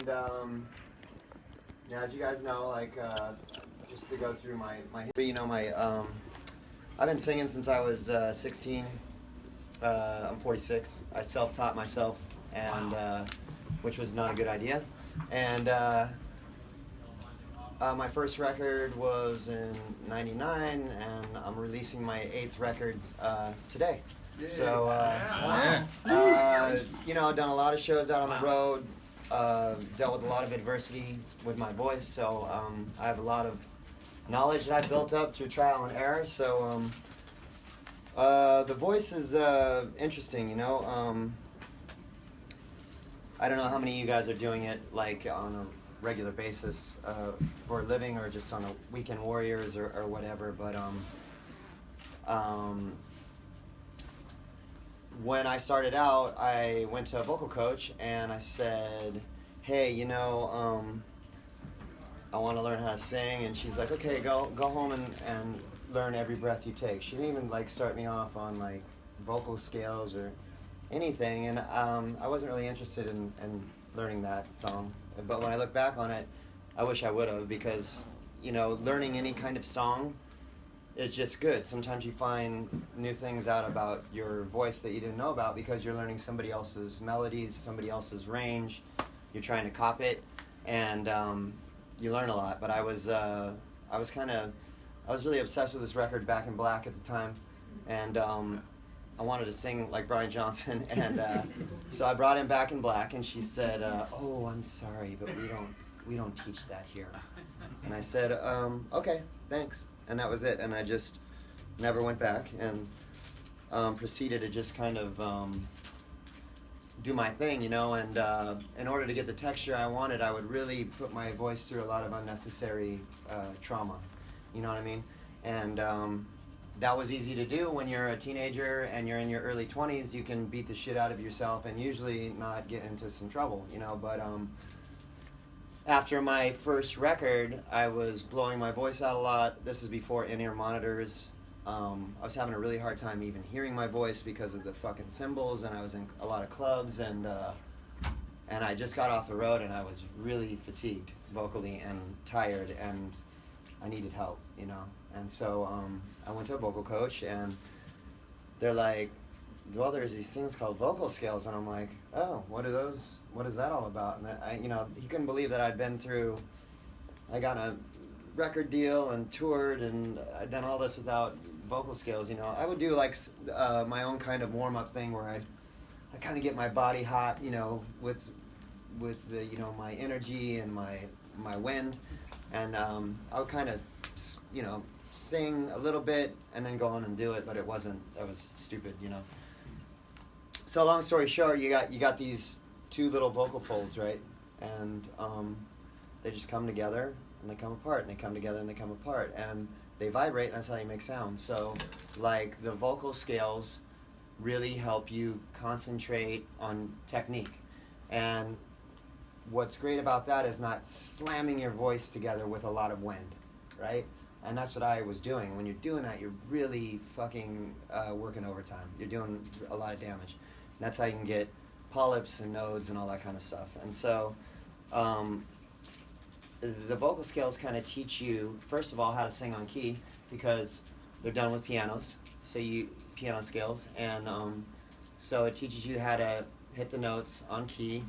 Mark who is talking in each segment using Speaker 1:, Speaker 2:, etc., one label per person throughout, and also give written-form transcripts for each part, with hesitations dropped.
Speaker 1: And yeah, as you guys know, like just to go through my history, you know, I've been singing since I was 16. I'm 46. I self-taught myself, and which was not a good idea. And my first record was in '99, and I'm releasing my 8th record today. So, you know, I've done a lot of shows out on the road, dealt with a lot of adversity with my voice, so I have a lot of knowledge that I've built up through trial and error. So the voice is interesting, you know. I don't know how many of you guys are doing it like on a regular basis for a living, or just on a Weekend Warriors or whatever, but when I started out, I went to a vocal coach and I said, hey, you know, I want to learn how to sing. And she's like, okay, go home and learn every breath you take. She didn't even like start me off on like vocal scales or anything. And I wasn't really interested in learning that song. But when I look back on it, I wish I would have, because, you know, learning any kind of song is just good. Sometimes you find new things out about your voice that you didn't know about because you're learning somebody else's melodies, somebody else's range. You're trying to copy it, and you learn a lot. But I was really obsessed with this record, Back in Black, at the time, and I wanted to sing like Brian Johnson, and so I brought him Back in Black, and she said, "Oh, I'm sorry, but we don't teach that here." And I said, "Okay, thanks." And that was it, and I just never went back, and proceeded to just kind of do my thing, you know. And in order to get the texture I wanted, I would really put my voice through a lot of unnecessary trauma, you know what I mean? And that was easy to do when you're a teenager and you're in your early 20s. You can beat the shit out of yourself and usually not get into some trouble, you know. But after my first record, I was blowing my voice out a lot. This is before in-ear monitors. I was having a really hard time even hearing my voice because of the fucking cymbals, and I was in a lot of clubs, and I just got off the road, and I was really fatigued vocally and tired, and I needed help, you know. And so I went to a vocal coach, and they're like, well, there's these things called vocal scales, and I'm like, oh, what are those? What is that all about? And I, you know, he couldn't believe that I got a record deal and toured, and I'd done all this without vocal scales, you know. I would do like my own kind of warm-up thing where I kind of get my body hot, you know, with the, you know, my energy and my wind, and I would kind of, you know, sing a little bit and then go on and do it, but that was stupid, you know. So long story short, you got these two little vocal folds, right? And they just come together and they come apart, and they come together and they come apart, and they vibrate, and that's how you make sound. So like the vocal scales really help you concentrate on technique, and what's great about that is not slamming your voice together with a lot of wind, right? And that's what I was doing. When you're doing that, you're really fucking working overtime. You're doing a lot of damage. And that's how you can get polyps and nodes and all that kind of stuff. And so the vocal scales kind of teach you, first of all, how to sing on key, because they're done with pianos, so piano scales, and so it teaches you how to hit the notes on key,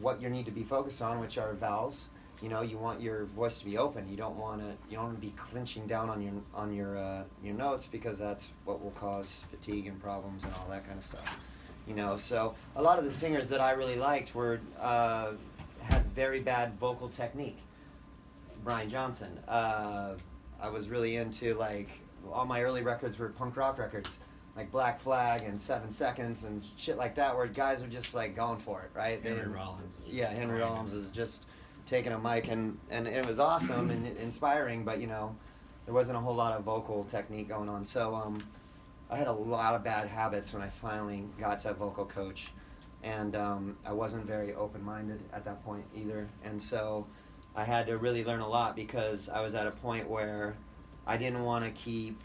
Speaker 1: what you need to be focused on, which are vowels. You know, you want your voice to be open. You don't want to be clenching down on your notes, because that's what will cause fatigue and problems and all that kind of stuff. You know, so a lot of the singers that I really liked had very bad vocal technique. Brian Johnson. I was really into, like, all my early records were punk rock records, like Black Flag and 7 Seconds and shit like that, where guys are just like going for it, right?
Speaker 2: Henry Rollins.
Speaker 1: Yeah, Henry Rollins is just taking a mic, and it was awesome and inspiring, but, you know, there wasn't a whole lot of vocal technique going on. So I had a lot of bad habits when I finally got to a vocal coach, and I wasn't very open-minded at that point either, and so I had to really learn a lot, because I was at a point where I didn't want to keep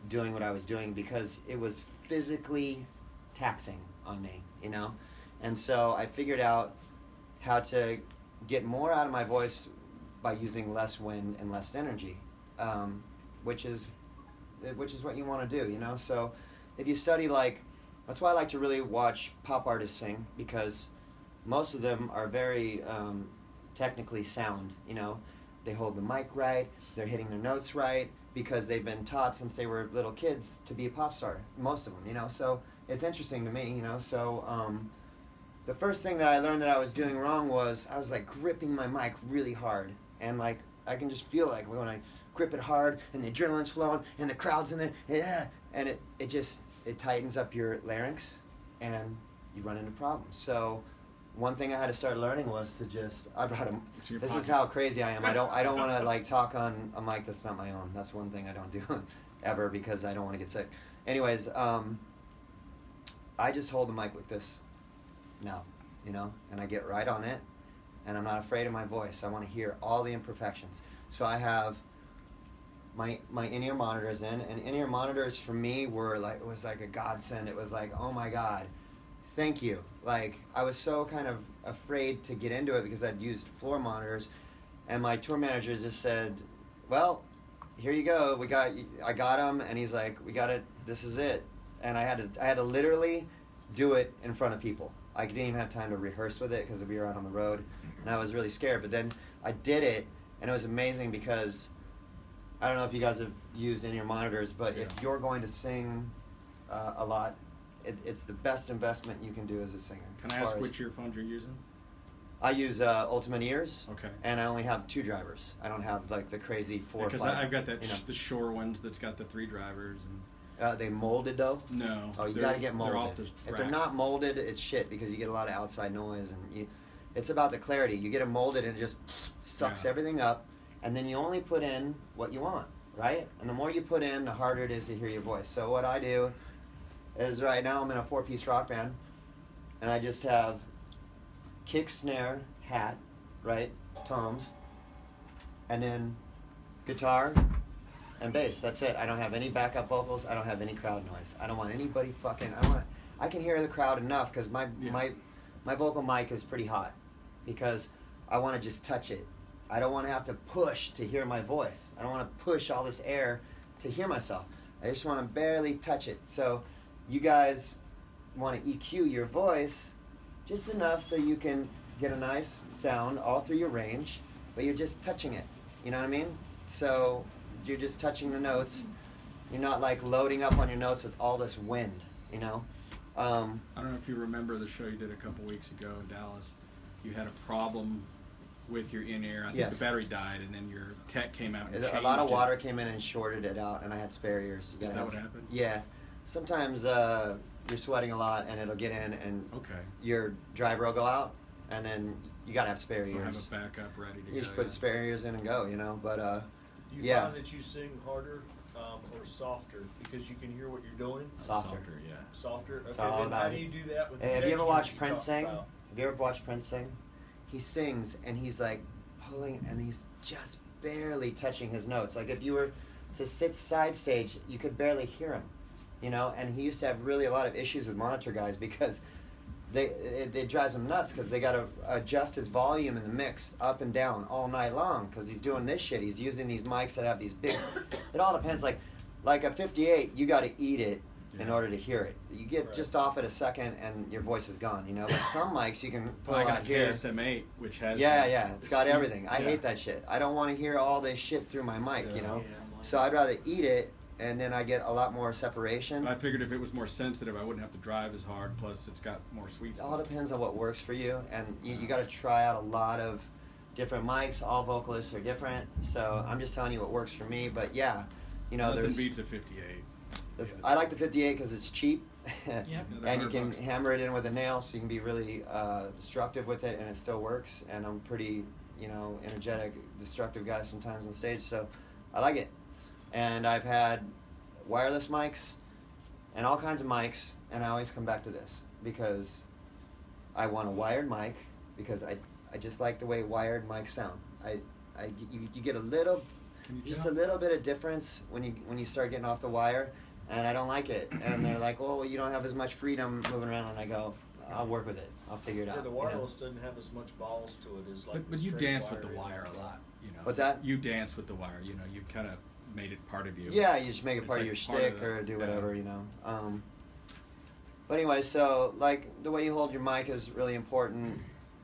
Speaker 1: doing what I was doing, because it was physically taxing on me, you know. And so I figured out how to get more out of my voice by using less wind and less energy, which is what you want to do, you know. So if you study, like, that's why I like to really watch pop artists sing, because most of them are very technically sound, you know. They hold the mic right, they're hitting their notes right, because they've been taught since they were little kids to be a pop star, most of them, you know. So it's interesting to me, you know. So the first thing that I learned that I was doing wrong was I was like gripping my mic really hard, and like I can just feel like when I grip it hard and the adrenaline's flowing and the crowd's in there, yeah, and it tightens up your larynx and you run into problems. So one thing I had to start learning was to just, I brought this is how crazy I am. I don't want to like talk on a mic that's not my own. That's one thing I don't do ever, because I don't want to get sick. Anyways, I just hold the mic like this now, you know, and I get right on it, and I'm not afraid of my voice. I want to hear all the imperfections. So I have my in-ear monitors in, and in-ear monitors for me were like, it was like a godsend. It was like, oh my God, thank you. Like, I was so kind of afraid to get into it because I'd used floor monitors, and my tour manager just said, well, here you go, I got him, and he's like, we got it, this is it. And I had to literally do it in front of people. I didn't even have time to rehearse with it because we were out on the road, and I was really scared. But then I did it, and it was amazing, because I don't know if you guys have used in-ear monitors, but if you're going to sing a lot, it's the best investment you can do as a singer.
Speaker 2: Can I ask which earphones you're using?
Speaker 1: I use Ultimate Ears.
Speaker 2: Okay.
Speaker 1: And I only have 2 drivers. I don't have like the crazy 4 or 5.
Speaker 2: Because I've got that
Speaker 1: you know.
Speaker 2: The Shure ones that's got the 3 drivers. And
Speaker 1: they molded though?
Speaker 2: No.
Speaker 1: Oh, you gotta get molded.
Speaker 2: They're off the
Speaker 1: if they're not molded, it's shit, because you get a lot of outside noise, and it's about the clarity. You get them molded and it just sucks everything up, and then you only put in what you want, right? And the more you put in, the harder it is to hear your voice. So what I do is, right now I'm in a 4-piece rock band, and I just have kick, snare, hat, right, toms, and then guitar and bass. That's it. I don't have any backup vocals. I don't have any crowd noise. I don't want anybody fucking. I can hear the crowd enough, because my vocal mic is pretty hot, because I want to just touch it. I don't want to have to push to hear my voice. I don't want to push all this air to hear myself. I just want to barely touch it. So you guys want to EQ your voice just enough so you can get a nice sound all through your range, but you're just touching it. You know what I mean? So you're just touching the notes. You're not like loading up on your notes with all this wind, you know?
Speaker 2: I don't know if you remember the show you did a couple weeks ago in Dallas. You had a problem with your in-ear. I think the battery died, and then your tech came out and changed it.
Speaker 1: A lot of water came in and shorted it out, and I had spare ears.
Speaker 2: Is that what happened?
Speaker 1: Yeah. Sometimes you're sweating a lot, and it'll get in, and your driver will go out, and then you gotta have spare ears.
Speaker 2: Have a backup ready to go.
Speaker 1: You just put spare ears in and go, you know. But
Speaker 3: do you find that you sing harder or softer, because you can hear what you're doing?
Speaker 1: Softer,
Speaker 3: yeah. Softer. Okay.
Speaker 1: All
Speaker 3: then how do you do that with?
Speaker 1: Hey, have you ever watched Prince sing? Have you ever watched Prince sing? He sings, and he's like pulling, and he's just barely touching his notes. Like, if you were to sit side stage, you could barely hear him, you know. And he used to have really a lot of issues with monitor guys, because it drives him nuts, because they got to adjust his volume in the mix up and down all night long, because he's doing this shit. He's using these mics that have these big. It all depends. Like a 58, you got to eat it in order to hear it. You get just off at a second, and your voice is gone. You know, but some mics you can pull out here.
Speaker 2: KSM8, which has
Speaker 1: it's got everything. I hate that shit. I don't want to hear all this shit through my mic. You know, so I'd rather eat it, and then I get a lot more separation.
Speaker 2: I figured if it was more sensitive, I wouldn't have to drive as hard. Plus, it's got more sweet
Speaker 1: spots. It all depends on what works for you, and you got to try out a lot of different mics. All vocalists are different, so I'm just telling you what works for me. But yeah, you know,
Speaker 2: nothing beats a 58.
Speaker 1: I like the 58 because it's cheap, and you can hammer it in with a nail, so you can be really destructive with it, and it still works. And I'm pretty, you know, energetic, destructive guy sometimes on stage, so I like it. And I've had wireless mics and all kinds of mics, and I always come back to this, because I want a wired mic, because I just like the way wired mics sound. You get a little, just a little bit of difference when you start getting off the wire, and I don't like it. And they're like, oh, well, you don't have as much freedom moving around, and I go, I'll work with it. I'll figure it out.
Speaker 3: Yeah, the wireless doesn't have as much balls to it as like.
Speaker 2: But you dance with the wire a lot, you know.
Speaker 1: What's that?
Speaker 2: You dance with the wire, you know. You kind of made it part of you.
Speaker 1: Yeah, you just make it
Speaker 2: It's
Speaker 1: part of
Speaker 2: like
Speaker 1: your
Speaker 2: part of
Speaker 1: shtick
Speaker 2: the-
Speaker 1: or do
Speaker 2: yeah.
Speaker 1: whatever, you know. But anyway, so like the way you hold your mic is really important.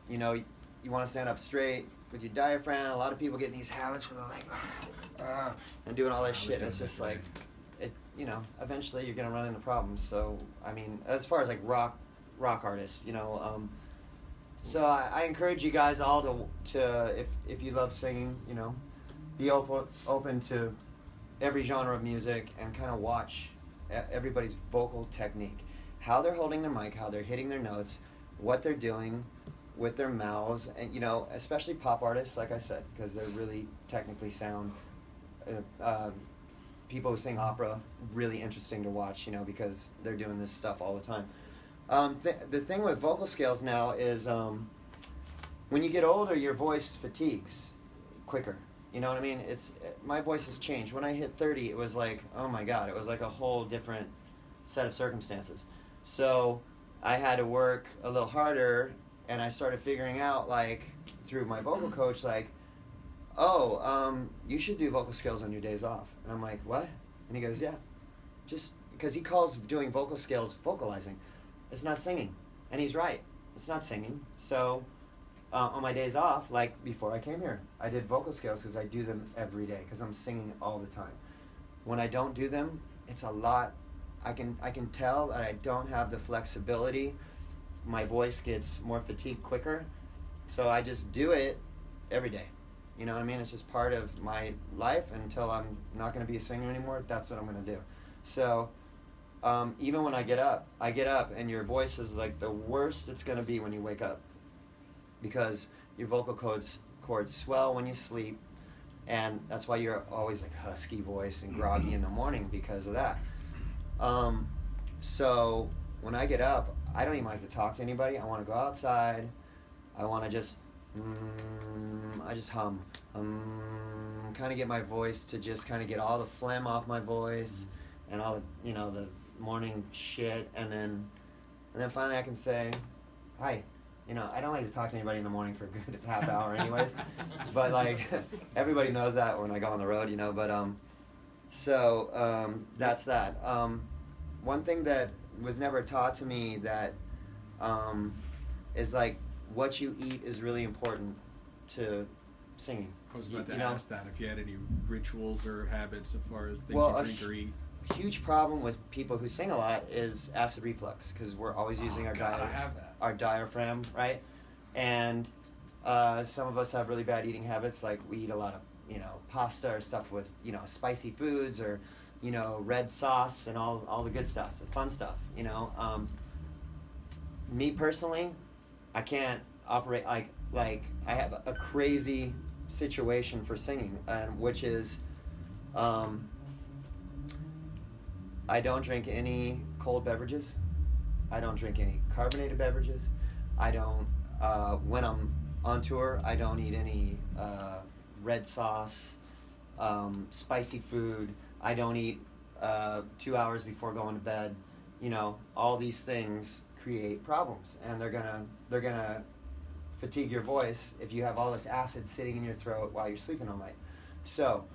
Speaker 1: You know, you want to stand up straight with your diaphragm. A lot of people get in these habits where they're like, and doing all this shit. It's just like, you know, eventually you're gonna run into problems. So I mean, as far as like rock artists, you know, so I encourage you guys all to if you love singing, you know, be open to every genre of music and kind of watch everybody's vocal technique, how they're holding their mic, how they're hitting their notes, what they're doing with their mouths, and you know, especially pop artists, like I said, because they're really technically sound. People who sing opera, really interesting to watch, you know, because they're doing this stuff all the time. The thing with vocal scales now is when you get older, your voice fatigues quicker. You know what I mean? My voice has changed. When I hit 30, it was like, oh my God, it was like a whole different set of circumstances. So I had to work a little harder, and I started figuring out, like, through my vocal coach, like, you should do vocal scales on your days off. And I'm like, what? And he goes, yeah, just because he calls doing vocal scales vocalizing. It's not singing. And he's right. It's not singing. So on my days off, like before I came here, I did vocal scales because I do them every day because I'm singing all the time. When I don't do them, it's a lot. I can tell that I don't have the flexibility. My voice gets more fatigued quicker. So I just do it every day. You know what I mean? It's just part of my life until I'm not going to be a singer anymore. That's what I'm going to do. So even when I get up and your voice is like the worst it's going to be when you wake up, because your vocal cords swell when you sleep, and that's why you're always like husky voice and groggy in the morning because of that. So when I get up, I don't even like to talk to anybody. I want to go outside. I want to just I just hum, kind of get my voice to just kind of get all the phlegm off my voice and all the, you know, the morning shit, and then finally I can say, hi. You know, I don't like to talk to anybody in the morning for a good half hour anyways, but like everybody knows that when I go on the road, you know, but that's that. One thing that was never taught to me that is like what you eat is really important to singing.
Speaker 2: I was about to ask that, if you had any rituals or habits as far as things you drink or eat.
Speaker 1: Huge problem with people who sing a lot is acid reflux, because we're always using our diaphragm, right? And some of us have really bad eating habits, like we eat a lot of, you know, pasta or stuff with, you know, spicy foods, or, you know, red sauce and all the good stuff, the fun stuff, you know. Me personally, I can't operate like I have a crazy situation for singing, which is I don't drink any cold beverages. I don't drink any carbonated beverages. I don't, when I'm on tour, I don't eat any red sauce, spicy food. I don't eat 2 hours before going to bed. You know, all these things create problems, and they're gonna fatigue your voice if you have all this acid sitting in your throat while you're sleeping all night. So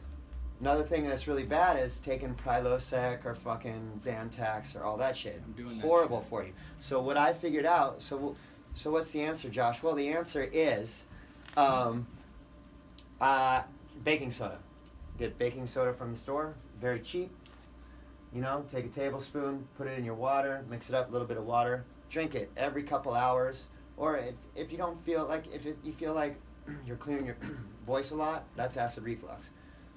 Speaker 1: another thing that's really bad is taking Prilosec or fucking Zantac or all that shit.
Speaker 2: I'm doing that
Speaker 1: horrible
Speaker 2: shit.
Speaker 1: For you. So what I figured out, so what's the answer, Josh? Well, the answer is baking soda. Get baking soda from the store, very cheap. You know, take a tablespoon, put it in your water, mix it up, a little bit of water, drink it every couple hours. Or if you don't feel like, you feel like you're clearing your voice a lot, that's acid reflux.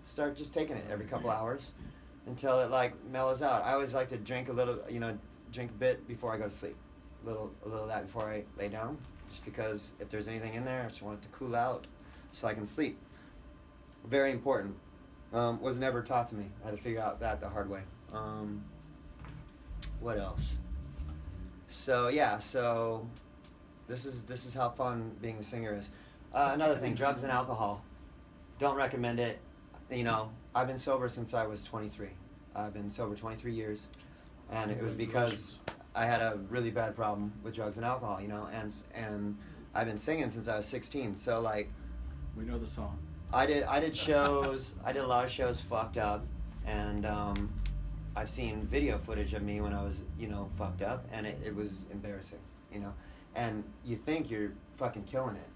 Speaker 1: Start just taking it every couple hours until it like mellows out. I always like to drink a little, you know, drink a bit before I go to sleep. A little of that before I lay down, just because if there's anything in there, I just want it to cool out so I can sleep. Very important. Was never taught to me. I had to figure out that the hard way. What else? So yeah, so this is how fun being a singer is. Another thing, drugs and alcohol. Don't recommend it. You know, I've been sober since I was 23. I've been sober 23 years, and it was because I had a really bad problem with drugs and alcohol, you know, and I've been singing since I was 16. So like,
Speaker 2: we know the song.
Speaker 1: I did shows. I did a lot of shows fucked up, and I've seen video footage of me when I was, you know, fucked up, and it was embarrassing, you know. And you think you're fucking killing it,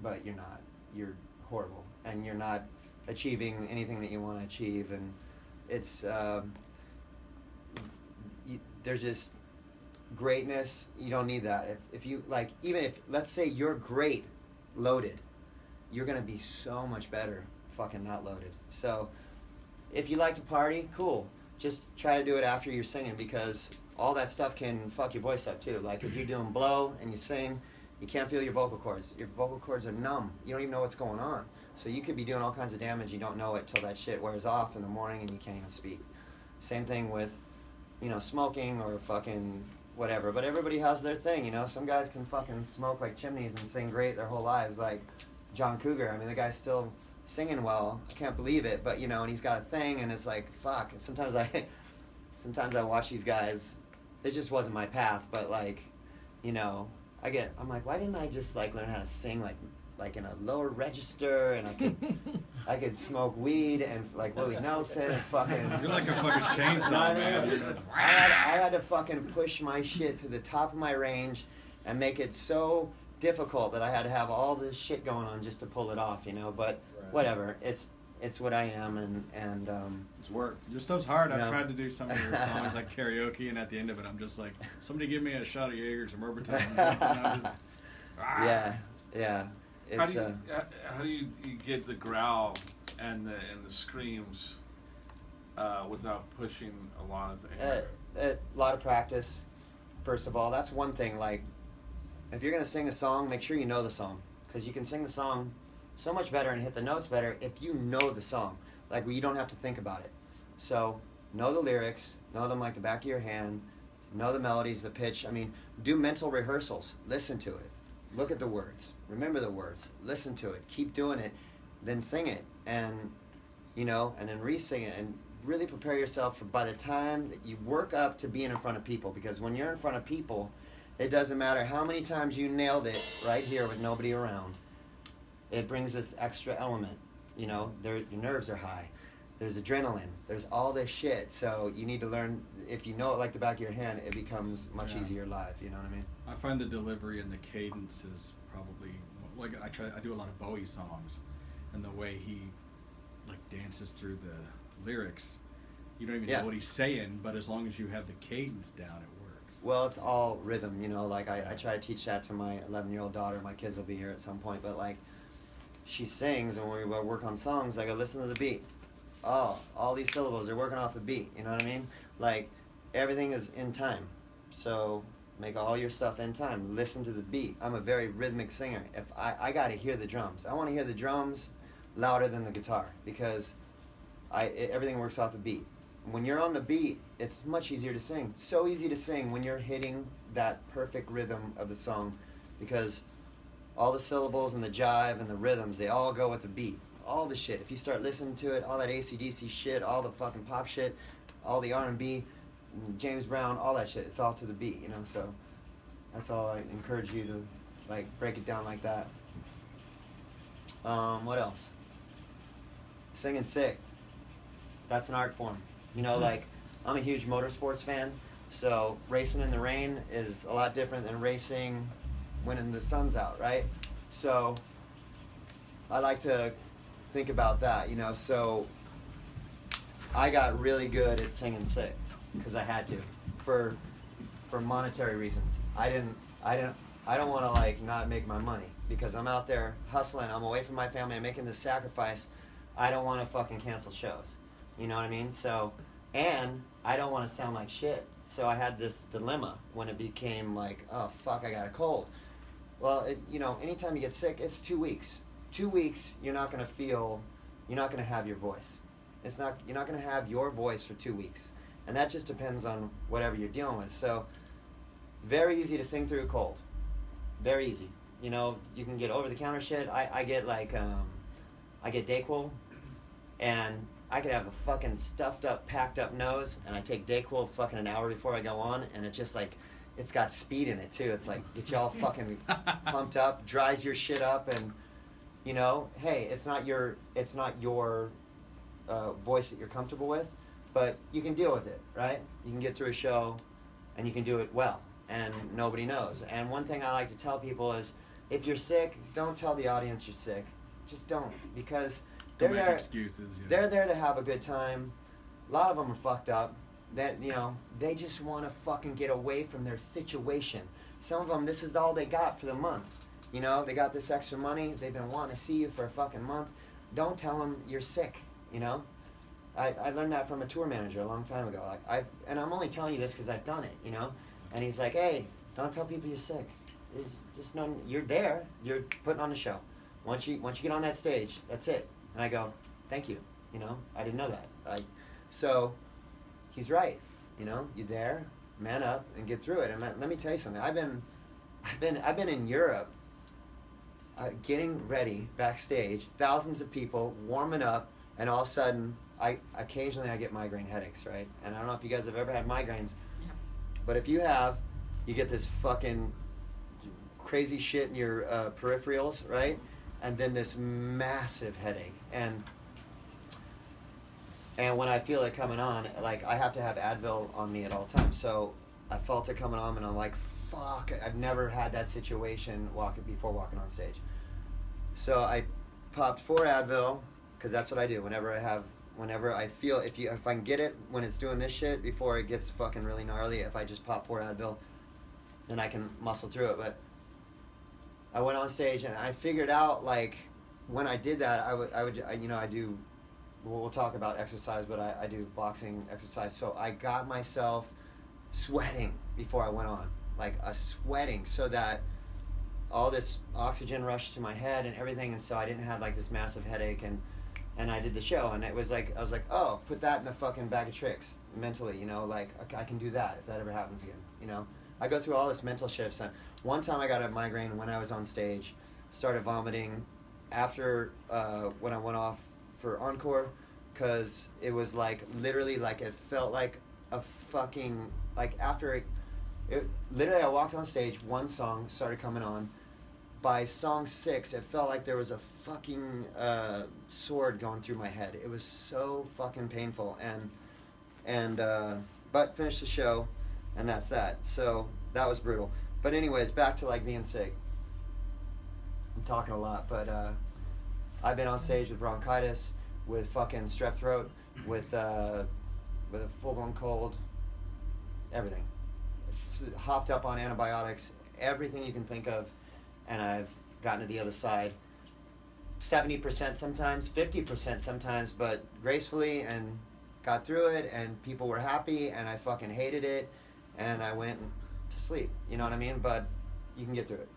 Speaker 1: but you're not. You're horrible, and you're not achieving anything that you want to achieve, and it's there's just greatness. You don't need that. If you like, even if let's say you're great loaded, you're gonna be so much better fucking not loaded. So if you like to party, cool. Just try to do it after you're singing, because all that stuff can fuck your voice up too. Like if you're doing blow and you sing, you can't feel your vocal cords. Your vocal cords are numb. You don't even know what's going on. So you could be doing all kinds of damage. You don't know it till that shit wears off in the morning and you can't even speak. Same thing with, you know, smoking or fucking whatever. But everybody has their thing, you know. Some guys can fucking smoke like chimneys and sing great their whole lives, like John Cougar. I mean, the guy's still singing well. I can't believe it, but you know, and he's got a thing, and it's like fuck. And sometimes I watch these guys. It just wasn't my path, but like, you know, I'm like, why didn't I just like learn how to sing like in a lower register, and I could smoke weed and like Willie Nelson and fucking.
Speaker 2: You're like a fucking chainsaw, man.
Speaker 1: I had to fucking push my shit to the top of my range, and make it so difficult that I had to have all this shit going on just to pull it off, you know. But whatever, it's what I am, and
Speaker 2: it's worked. Just so hard.
Speaker 1: You
Speaker 2: I've
Speaker 1: know?
Speaker 2: tried to do some of your songs like karaoke, and at the end of it, I'm just like, somebody give me a shot of Jaeger, some Herberton, and just,
Speaker 1: yeah. It's,
Speaker 4: how do you get the growl and the screams without pushing a lot of air?
Speaker 1: a lot of practice. First of all, that's one thing. Like, if you're gonna sing a song, make sure you know the song, because you can sing the song so much better and hit the notes better if you know the song. Like, you don't have to think about it. So know the lyrics, know them like the back of your hand, know the melodies, the pitch. I mean, do mental rehearsals. Listen to it. Look at the words. Remember the words. Listen to it. Keep doing it. Then sing it. And, you know, and then re-sing it. And really prepare yourself for by the time that you work up to being in front of people. Because when you're in front of people, it doesn't matter how many times you nailed it right here with nobody around. It brings this extra element. You know, your nerves are high. There's adrenaline. There's all this shit. So you need to learn. If you know it like the back of your hand, it becomes much easier live. You know what I mean?
Speaker 2: I find the delivery and the cadence is probably like I do a lot of Bowie songs, and the way he like dances through the lyrics, you don't even know what he's saying, but as long as you have the cadence down, it works.
Speaker 1: Well, it's all rhythm, you know. Like I try to teach that to my 11-year-old daughter. My kids will be here at some point, but like she sings, and when we work on songs, I go, listen to the beat. Oh, all these syllables are working off the beat. You know what I mean? Like everything is in time. So make all your stuff in time. Listen to the beat. I'm a very rhythmic singer. If I got to hear the drums. I want to hear the drums louder than the guitar, because everything works off the beat. When you're on the beat, it's much easier to sing. So easy to sing when you're hitting that perfect rhythm of the song, because all the syllables and the jive and the rhythms, they all go with the beat. All the shit. If you start listening to it, all that AC/DC shit, all the fucking pop shit, all the R&B, James Brown, all that shit, it's all to the beat, you know. So that's all I encourage you to like break it down like that. What else? Singing sick. That's an art form. You know, like I'm a huge motorsports fan, so racing in the rain is a lot different than racing when the sun's out, right? So I like to think about that, you know. So I got really good at singing sick because I had to, for monetary reasons. I don't want to like not make my money, because I'm out there hustling. I'm away from my family. I'm making this sacrifice. I don't want to fucking cancel shows. You know what I mean? So, and I don't want to sound like shit. So I had this dilemma when it became like, oh fuck, I got a cold. Well, you know, anytime you get sick, it's 2 weeks. 2 weeks, you're not gonna have your voice. You're not gonna have your voice for 2 weeks, and that just depends on whatever you're dealing with. So, very easy to sing through a cold. Very easy. You know, you can get over-the-counter shit. I get like, I get Dayquil, and I could have a fucking stuffed up, packed up nose, and I take Dayquil fucking an hour before I go on, and it just like it's got speed in it too. It's like gets you all fucking pumped up, dries your shit up, and you know, hey, it's not your voice that you're comfortable with, but you can deal with it, right? You can get through a show, and you can do it well, and nobody knows. And one thing I like to tell people is, if you're sick, don't tell the audience you're sick. Just don't, because
Speaker 2: Don't make excuses. Yeah.
Speaker 1: they're there to have a good time. A lot of them are fucked up. That, you know, they just want to fucking get away from their situation. Some of them, this is all they got for the month. You know, they got this extra money. They've been wanting to see you for a fucking month. Don't tell them you're sick. You know, I learned that from a tour manager a long time ago. Like and I'm only telling you this because I've done it. You know, and he's like, hey, don't tell people you're sick. Is just no, you're there. You're putting on the show. Once you get on that stage, that's it. And I go, thank you. You know, I didn't know that. So he's right. You know, you're there, man up, and get through it. And let me tell you something. I've been in Europe, getting ready backstage, thousands of people warming up, and all of a sudden, occasionally I get migraine headaches, right? And I don't know if you guys have ever had migraines, but if you have, you get this fucking crazy shit in your peripherals, right? And then this massive headache. And when I feel it coming on, like, I have to have Advil on me at all times. So I felt it coming on, and I'm like, fuck, I've never had that situation before walking on stage. So I popped 4 Advil, because that's what I do whenever I feel, if I can get it when it's doing this shit before it gets fucking really gnarly, if I just pop 4 Advil, then I can muscle through it. But I went on stage, and I figured out, like, when I did that, I do, we'll talk about exercise, but I do boxing exercise. So I got myself sweating before I went on, like sweating, so that all this oxygen rushed to my head and everything, and so I didn't have like this massive headache, and I did the show, and it was like, I was like, oh, put that in a fucking bag of tricks mentally, you know, like, I can do that if that ever happens again, you know. I go through all this mental shit. One time I got a migraine when I was on stage, started vomiting after when I went off for encore, because it was like, literally, like, it felt like a fucking, like, after it literally, I walked on stage, one song started coming on. By song 6, it felt like there was a fucking sword going through my head. It was so fucking painful, but finished the show, and that's that. So that was brutal. But anyways, back to, like, being sick. I'm talking a lot, but I've been on stage with bronchitis, with fucking strep throat, with a full-blown cold, everything. Hopped up on antibiotics, everything you can think of, and I've gotten to the other side 70% sometimes, 50% sometimes, but gracefully, and got through it, and people were happy, and I fucking hated it, and I went to sleep, you know what I mean? But you can get through it,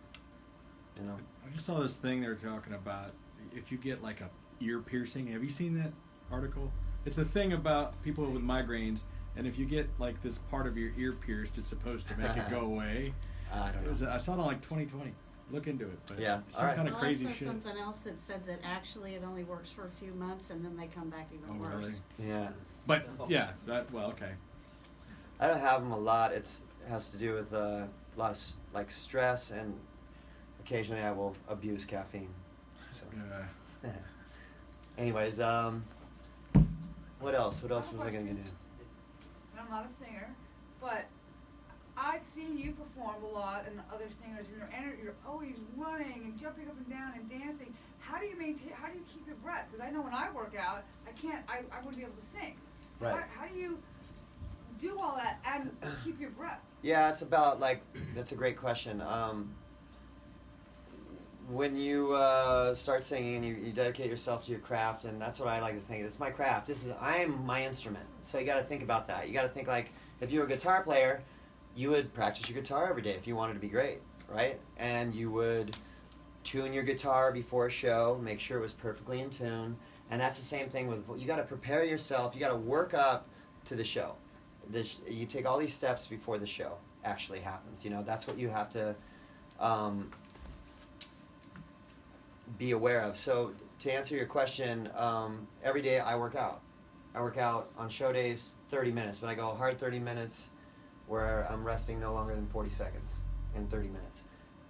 Speaker 1: you know?
Speaker 2: I just saw this thing they were talking about, if you get like a ear piercing, have you seen that article? It's a thing about people with migraines, and if you get like this part of your ear pierced, it's supposed to make it go away.
Speaker 1: I don't know.
Speaker 2: I saw it on like 2020. Look into it. But
Speaker 1: yeah,
Speaker 2: it's some kind of crazy
Speaker 5: I saw
Speaker 2: shit.
Speaker 5: something else that said that actually it only works for a few months, and then they come back even worse.
Speaker 2: Really?
Speaker 1: Yeah.
Speaker 2: But yeah, okay.
Speaker 1: I don't have them a lot. It has to do with a lot of like stress, and occasionally I will abuse caffeine. So.
Speaker 2: Yeah.
Speaker 1: Anyways, what else? What else was I gonna do?
Speaker 6: I'm not a singer, but I've seen you perform a lot, and other singers. You're always running and jumping up and down and dancing. How do you maintain? How do you keep your breath? Because I know when I work out, I can't. I wouldn't be able to sing. So
Speaker 1: Right.
Speaker 6: How do you do all that and keep your breath?
Speaker 1: Yeah, it's about, like, that's a great question. When you start singing, you dedicate yourself to your craft, and that's what I like to think. It's my craft. I am my instrument. So you got to think about that. You got to think, like, if you were a guitar player, you would practice your guitar every day if you wanted to be great, right? And you would tune your guitar before a show, make sure it was perfectly in tune. And that's the same thing with, you got to prepare yourself. You got to work up to the show. You take all these steps before the show actually happens. You know, that's what you have to be aware of. So to answer your question, every day I work out. I work out on show days 30 minutes, but I go hard 30 minutes, where I'm resting no longer than 40 seconds in 30 minutes.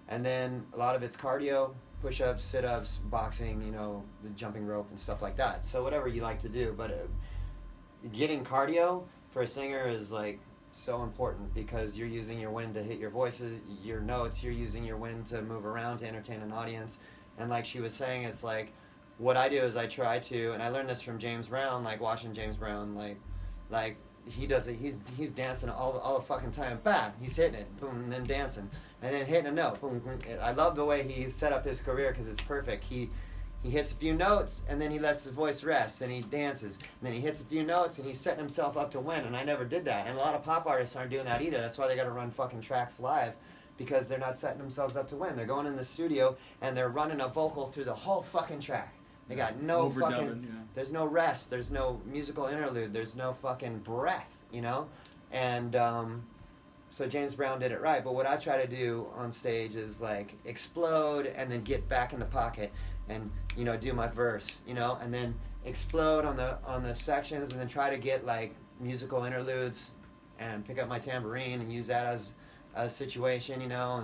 Speaker 1: And then a lot of it's cardio, push-ups, sit-ups, boxing, you know, the jumping rope and stuff like that. So whatever you like to do, but getting cardio for a singer is like so important because you're using your wind to hit your voices, your notes, you're using your wind to move around to entertain an audience. And like she was saying, it's like, what I do is I try to, and I learned this from James Brown, like watching James Brown, like he does it, he's dancing all the fucking time, bam, he's hitting it, boom, and then dancing, and then hitting a note, boom, boom. I love the way he set up his career because it's perfect. He hits a few notes, and then he lets his voice rest, and he dances, and then he hits a few notes, and he's setting himself up to win, and I never did that, and a lot of pop artists aren't doing that either. That's why they gotta run fucking tracks live, because they're not setting themselves up to win. They're going in the studio, and they're running a vocal through the whole fucking track. They got no fucking,
Speaker 2: yeah.
Speaker 1: There's no rest, there's no musical interlude, there's no fucking breath, you know? And so James Brown did it right, but what I try to do on stage is like explode and then get back in the pocket and, you know, do my verse, you know, and then explode on the sections and then try to get like musical interludes and pick up my tambourine and use that as a situation, you know,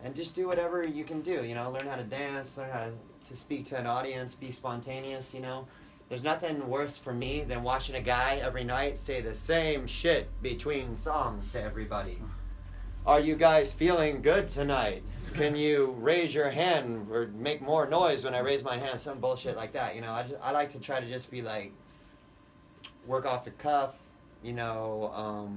Speaker 1: and just do whatever you can do, you know, learn how to dance, learn how to speak to an audience, be spontaneous, you know. There's nothing worse for me than watching a guy every night say the same shit between songs to everybody. Are you guys feeling good tonight? Can you raise your hand or make more noise when I raise my hand? Some bullshit like that, you know. I like to try to just be like, work off the cuff, you know,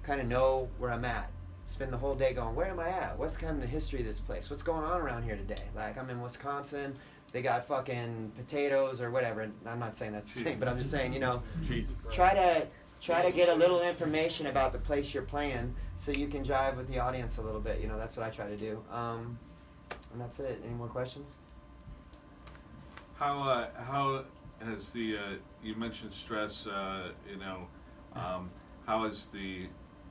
Speaker 1: kind of know where I'm at. Spend the whole day going, where am I at? What's kind of the history of this place? What's going on around here today? Like, I'm in Wisconsin. They got fucking potatoes or whatever. I'm not saying that's the thing, but I'm just saying, you know, try to get a little information about the place you're playing so you can jive with the audience a little bit. You know, that's what I try to do. And that's it. Any more questions?
Speaker 4: How has the you mentioned stress? You know, how has the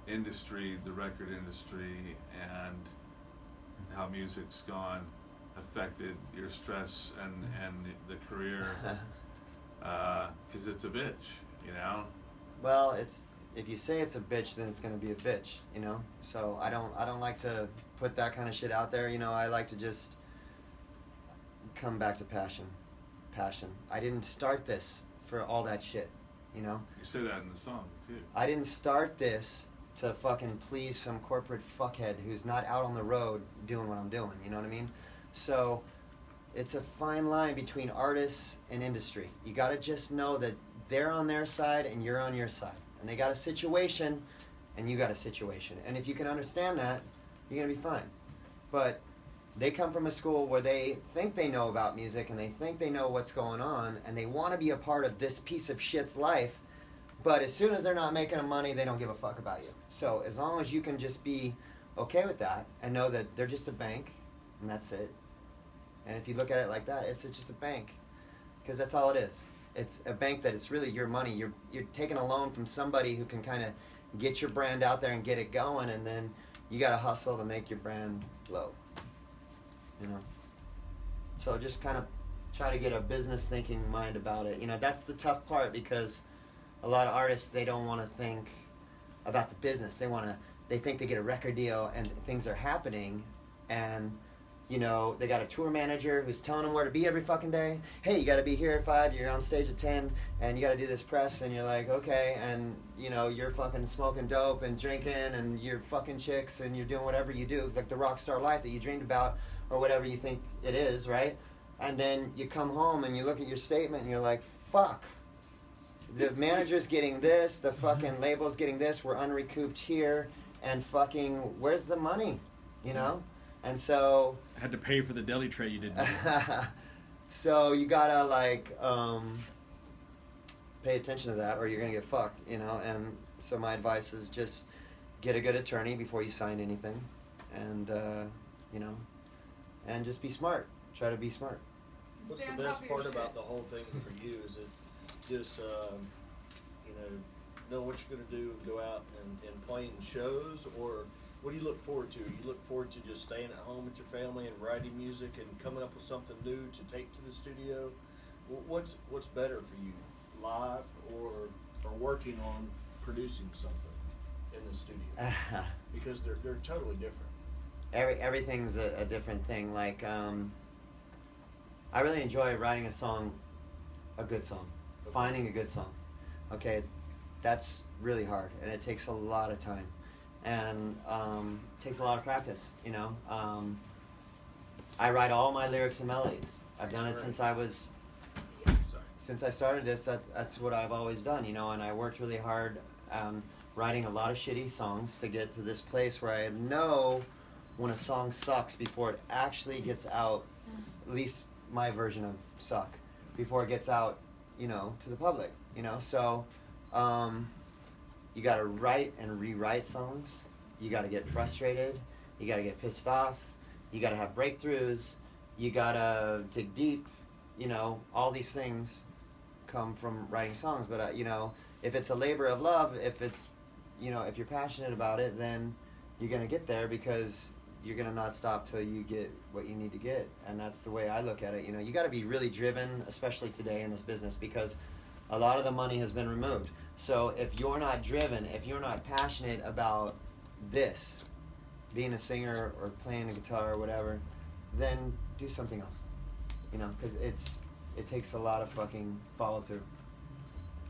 Speaker 4: industry, the record industry, and how music's gone affected your stress and the career? Because it's a bitch, you know.
Speaker 1: Well, it's, if you say it's a bitch, then it's gonna be a bitch, you know. So I don't like to put that kind of shit out there, you know. I like to just come back to passion. I didn't start this for all that shit, you know.
Speaker 4: You say that in the song too.
Speaker 1: I didn't start this to fucking please some corporate fuckhead who's not out on the road doing what I'm doing, you know what I mean? So it's a fine line between artists and industry. You gotta just know that they're on their side and you're on your side. And they got a situation and you got a situation. And if you can understand that, you're gonna be fine. But they come from a school where they think they know about music and they think they know what's going on and they wanna be a part of this piece of shit's life, but as soon as they're not making money, they don't give a fuck about you. So as long as you can just be okay with that and know that they're just a bank and that's it. And if you look at it like that, it's just a bank, because that's all it is. It's a bank that it's really your money. You're taking a loan from somebody who can kind of get your brand out there and get it going, and then you got to hustle to make your brand blow. You know. So just kind of try to get a business thinking mind about it. You know, that's the tough part, because a lot of artists, they don't want to think about the business. They think they get a record deal and things are happening, and you know, they got a tour manager who's telling them where to be every fucking day. Hey, you got to be here at 5, you're on stage at 10, and you got to do this press, and you're like, okay, and, you know, you're fucking smoking dope and drinking, and you're fucking chicks, and you're doing whatever you do, like the rock star life that you dreamed about, or whatever you think it is, right? And then you come home, and you look at your statement, and you're like, fuck. The manager's getting this, the fucking label's getting this, we're unrecouped here, and fucking, where's the money, you know? And so
Speaker 2: I had to pay for the deli tray you didn't.
Speaker 1: So you gotta like pay attention to that, or you're gonna get fucked, you know. And so my advice is just get a good attorney before you sign anything, and you know, and just be smart. Try to be smart.
Speaker 3: What's the best part about the whole thing for you? Is it just you know what you're gonna do and go out and playing shows, or what do you look forward to? You look forward to just staying at home with your family and writing music and coming up with something new to take to the studio? What's better for you, live or working on producing something? in the studio? Because they're totally different.
Speaker 1: Everything's a different thing. Like, I really enjoy writing a song, a good song, finding a good song. Okay, that's really hard, and it takes a lot of time, and it takes a lot of practice. You know, I write all my lyrics and melodies. I've done it since I was. Since I started this, that's what I've always done, you know, and I worked really hard writing a lot of shitty songs to get to this place where I know when a song sucks before it actually gets out, at least my version of suck, before it gets out, you know, to the public, you know. So you got to write and rewrite songs. You got to get frustrated. You got to get pissed off. You got to have breakthroughs. You got to dig deep. You know, all these things come from writing songs. But, you know, if it's a labor of love, if it's, you know, if you're passionate about it, then you're going to get there because you're going to not stop till you get what you need to get. And that's the way I look at it. You know, you got to be really driven, especially today in this business, because a lot of the money has been removed. So if you're not driven, if you're not passionate about this, being a singer or playing a guitar or whatever, then do something else. You know, because it takes a lot of fucking follow through.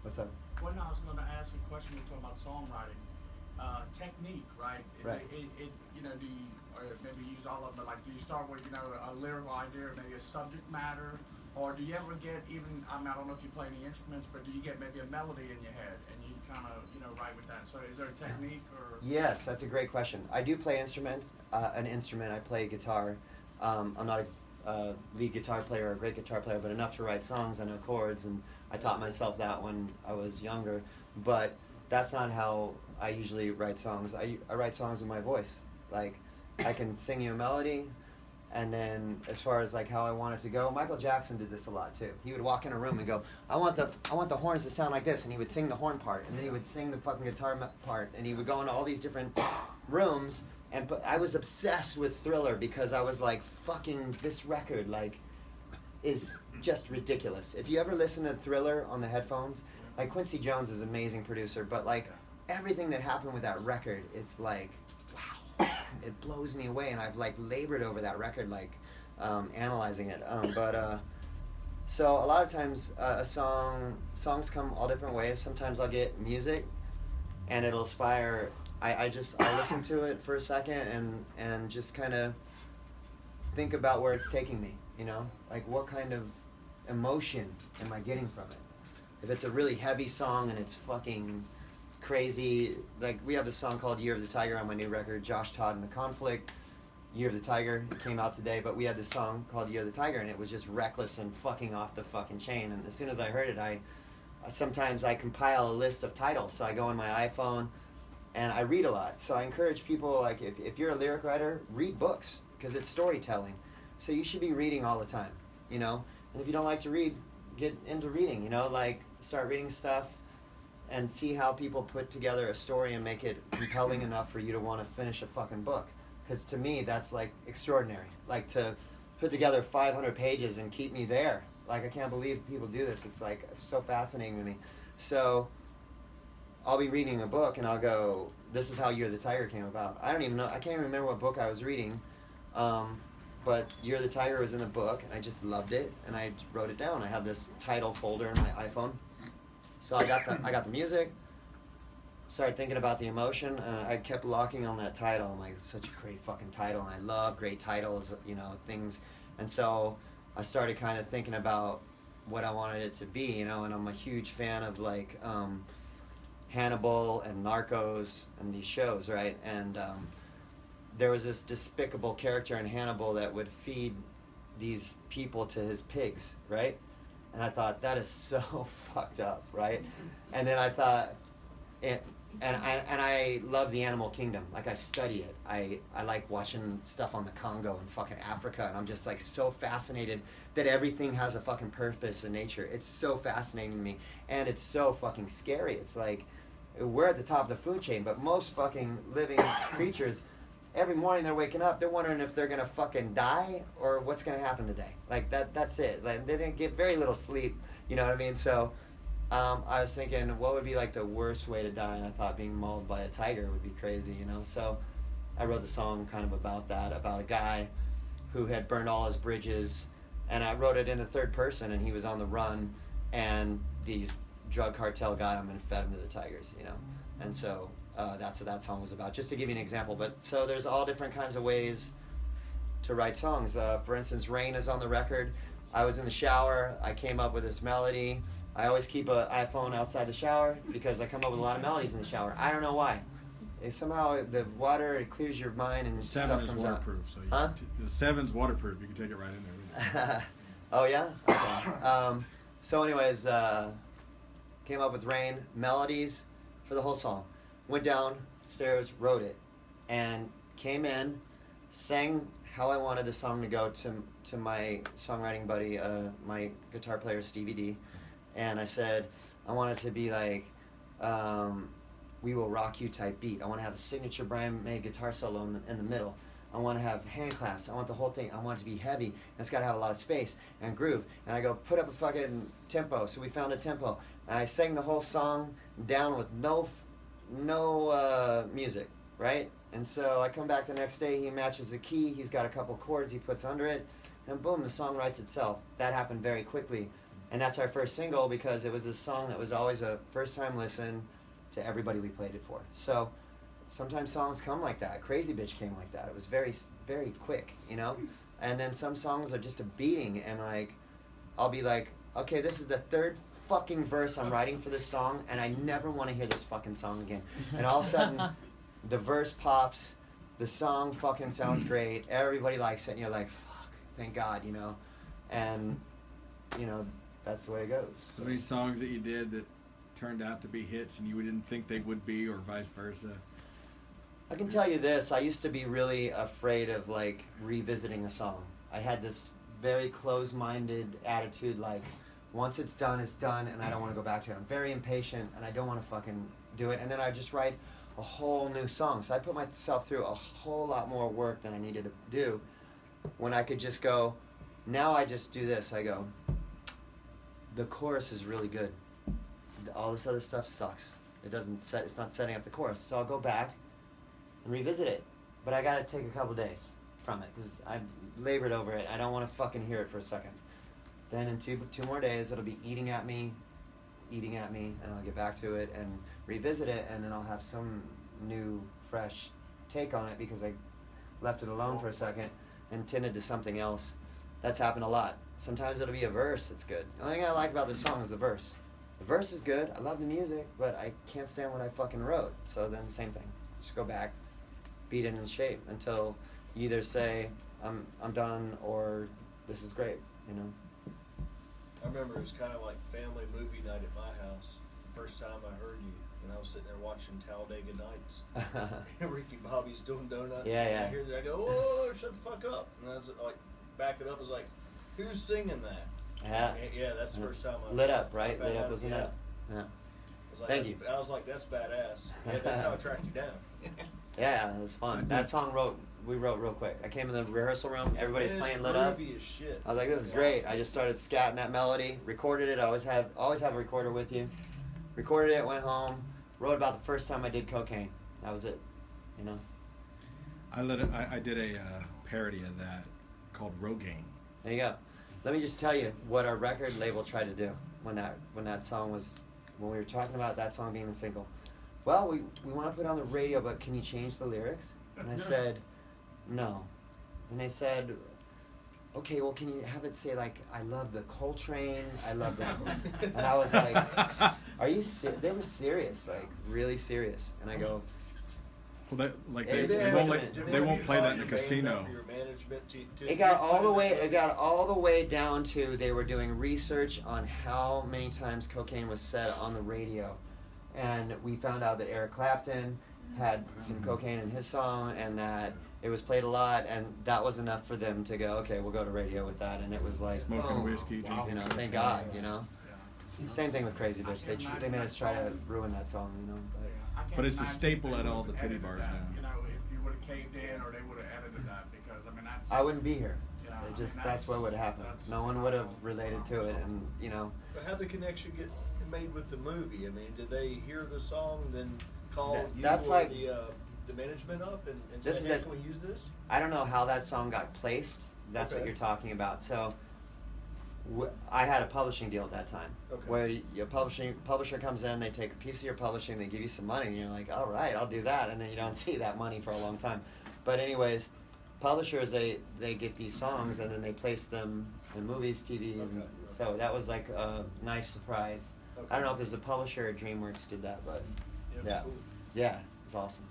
Speaker 1: What's up?
Speaker 7: Well, no, I was going to ask a question. We're talking about songwriting, technique, right?
Speaker 1: Right.
Speaker 7: You know, do you, or maybe use all of them, but like, do you start with, you know, a lyrical idea, or maybe a subject matter, or do you ever get even? I mean, I don't know if you play any instruments, but do you get maybe a melody in your head and you kind of, you know, write with that? So, is there a technique or?
Speaker 1: Yes, that's a great question. I do play instruments. An instrument. I play guitar. I'm not a lead guitar player or a great guitar player, but enough to write songs. I know chords, and I taught myself that when I was younger. But that's not how I usually write songs. I write songs with my voice. Like, I can sing you a melody, and then as far as like how I want it to go, Michael Jackson did this a lot too. He would walk in a room and go, I want the horns to sound like this, and he would sing the horn part, and then he would sing the fucking guitar part, and he would go into all these different rooms. And but I was obsessed with Thriller because I was like, fucking this record like is just ridiculous. If you ever listen to Thriller on the headphones, like Quincy Jones is an amazing producer, but like everything that happened with that record, it's like, wow, it blows me away. And I've like labored over that record, like analyzing it. So a lot of times songs come all different ways. Sometimes I'll get music and it'll inspire. I listen to it for a second and just kind of think about where it's taking me, you know? Like, what kind of emotion am I getting from it? If it's a really heavy song and it's fucking crazy, like, we have this song called Year of the Tiger on my new record, Josh, Todd, and the Conflict. Year of the Tiger, it came out today, but we had this song called Year of the Tiger, and it was just reckless and fucking off the fucking chain. And as soon as I heard it, sometimes I compile a list of titles, so I go on my iPhone, and I read a lot. So I encourage people, like, if you're a lyric writer, read books, because it's storytelling. So you should be reading all the time, you know? And if you don't like to read, get into reading, you know? Like, start reading stuff and see how people put together a story and make it compelling enough for you to want to finish a fucking book. Because to me, that's, like, extraordinary. Like, to put together 500 pages and keep me there. Like, I can't believe people do this. It's, like, so fascinating to me. So I'll be reading a book and I'll go, this is how Year of the Tiger came about. I don't even know, I can't even remember what book I was reading, but Year of the Tiger was in the book and I just loved it and I wrote it down. I have this title folder in my iPhone. So I got the music, started thinking about the emotion, I kept locking on that title. I'm like, it's such a great fucking title, and I love great titles, you know, things. And so I started kind of thinking about what I wanted it to be, you know, and I'm a huge fan of, like, Hannibal and Narcos and these shows, right? And there was this despicable character in Hannibal that would feed these people to his pigs, right? And I thought, that is so fucked up, right? And then I thought, and I love the animal kingdom. Like, I study it. I like watching stuff on the Congo and fucking Africa, and I'm just, like, so fascinated that everything has a fucking purpose in nature. It's so fascinating to me, and it's so fucking scary. It's like, we're at the top of the food chain, but most fucking living creatures, every morning they're waking up, they're wondering if they're gonna fucking die or what's gonna happen today. Like, that's it. Like, they didn't get very little sleep, you know what I mean? So I was thinking, what would be like the worst way to die? And I thought being mauled by a tiger would be crazy, you know? So I wrote the song kind of about that, about a guy who had burned all his bridges. And I wrote it in the third person, and he was on the run, and these drug cartel got him and fed him to the tigers, you know? And so that's what that song was about, just to give you an example. But so there's all different kinds of ways to write songs. For instance, Rain is on the record. I was in the shower. I came up with this melody. I always keep an iPhone outside the shower because I come up with a lot of melodies in the shower. I don't know why. Somehow the water, it clears your mind and
Speaker 2: Seven
Speaker 1: stuff
Speaker 2: is
Speaker 1: comes out.
Speaker 2: waterproof, so you
Speaker 1: Huh?
Speaker 2: the 7's waterproof. You can take it right in there.
Speaker 1: Oh yeah? Okay. So anyways, came up with Rain, melodies for the whole song. Went downstairs, wrote it, and came in, sang how I wanted the song to go to my songwriting buddy, my guitar player Stevie D, and I said, I want it to be like, We Will Rock You type beat. I want to have a signature Brian May guitar solo in the middle. I want to have hand claps. I want the whole thing. I want it to be heavy. And it's got to have a lot of space and groove. And I go, put up a fucking tempo. So we found a tempo. And I sang the whole song down with no music, right? And so I come back the next day. He matches the key. He's got a couple chords he puts under it. And boom, the song writes itself. That happened very quickly. And that's our first single because it was a song that was always a first-time listen to everybody we played it for. So sometimes songs come like that. Crazy Bitch came like that. It was very, very quick, you know? And then some songs are just a beating, and like, I'll be like, okay, this is the third fucking verse I'm writing for this song, and I never want to hear this fucking song again. And all of a sudden, the verse pops, the song fucking sounds great, everybody likes it, and you're like, fuck, thank God, you know? And, you know, that's the way it goes.
Speaker 2: So many songs that you did that turned out to be hits and you didn't think they would be, or vice versa.
Speaker 1: I can tell you this, I used to be really afraid of like revisiting a song. I had this very closed-minded attitude, like once it's done, and I don't want to go back to it. I'm very impatient and I don't want to fucking do it, and then I just write a whole new song. So I put myself through a whole lot more work than I needed to do when I could just go, now I just do this. I go, the chorus is really good. All this other stuff sucks. It's not setting up the chorus. So I'll go back and revisit it. But I gotta take a couple days from it because I've labored over it. I don't want to fucking hear it for a second. Then in two more days, it'll be eating at me, and I'll get back to it and revisit it, and then I'll have some new, fresh take on it because I left it alone for a second and tended to something else. That's happened a lot. Sometimes it'll be a verse that's good. The only thing I like about this song is the verse. The verse is good. I love the music, but I can't stand what I fucking wrote. So then same thing. Just go back, beat it in shape until you either say I'm done or this is great, you know.
Speaker 3: I remember it was kind of like family movie night at my house. The first time I heard you, and I was sitting there watching Talladega Nights. Ricky Bobby's doing donuts.
Speaker 1: Yeah,
Speaker 3: and
Speaker 1: yeah.
Speaker 3: I hear that, I go, oh, shut the fuck up. And I was like, back it up, I was like, who's singing that?
Speaker 1: Yeah.
Speaker 3: Yeah, that's the first time I
Speaker 1: Lit Up, right?
Speaker 3: I found
Speaker 1: Lit Up
Speaker 3: out,
Speaker 1: was in
Speaker 3: yeah.
Speaker 1: that. Yeah.
Speaker 3: I was like,
Speaker 1: Thank you.
Speaker 3: I was like, that's badass. Yeah, that's how I tracked you down.
Speaker 1: Yeah, it was fun. That song we wrote real quick. I came in the rehearsal room, everybody's
Speaker 3: It is
Speaker 1: playing Lit Up.
Speaker 3: groovy as shit.
Speaker 1: I was like, this is
Speaker 3: It's
Speaker 1: great.
Speaker 3: awesome.
Speaker 1: I just started scatting that melody, recorded it. I always have a recorder with you. Recorded it, went home, wrote about the first time I did cocaine. That was it, you know.
Speaker 2: I did a parody of that called Rogaine.
Speaker 1: There you go. Let me just tell you what our record label tried to do when that song was, when we were talking about that song being a single. Well, we want to put it on the radio, but can you change the lyrics? And I said, no. And they said, okay, well, can you have it say like, I love the Coltrane, I love the, and I was like, are you they were serious, like really serious. And I go,
Speaker 2: Well, that, like
Speaker 1: Hey,
Speaker 2: they won't play that in a casino.
Speaker 1: it got all the way down to they were doing research on how many times cocaine was said on the radio, and we found out that Eric Clapton had some cocaine in his song and that it was played a lot, and that was enough for them to go, okay, we'll go to radio with that. And it was like
Speaker 2: Smoking whiskey, drinking,
Speaker 1: you know, thank God, you know. Same thing with Crazy Bitch. They made us try to ruin that song, you know.
Speaker 2: But it's a staple at all the titty bars now.
Speaker 7: You know, if you would have caved in or they would have edited that, because I mean that's.
Speaker 1: I wouldn't be here.
Speaker 7: You know,
Speaker 1: It just that's what would happen. No one would have related to it, and you know.
Speaker 3: But how'd the connection get made with the movie? I mean, did they hear the song, then call you
Speaker 1: that's
Speaker 3: or
Speaker 1: like,
Speaker 3: the management up and
Speaker 1: this
Speaker 3: say, hey,
Speaker 1: is
Speaker 3: can we use this?
Speaker 1: I don't know how that song got placed. That's what
Speaker 3: Okay.
Speaker 1: you're talking about. So, I had a publishing deal at that time,
Speaker 3: Okay.
Speaker 1: where your publisher comes in, they take a piece of your publishing, they give you some money, and you're like, all right, I'll do that, and then you don't see that money for a long time. But anyways, publishers they get these songs and then they place them in movies, TVs, and
Speaker 3: Okay.
Speaker 1: so that was like a nice surprise.
Speaker 3: Okay.
Speaker 1: I don't know if it was the publisher or DreamWorks did that, but yeah,
Speaker 3: Cool.
Speaker 1: yeah, it's awesome.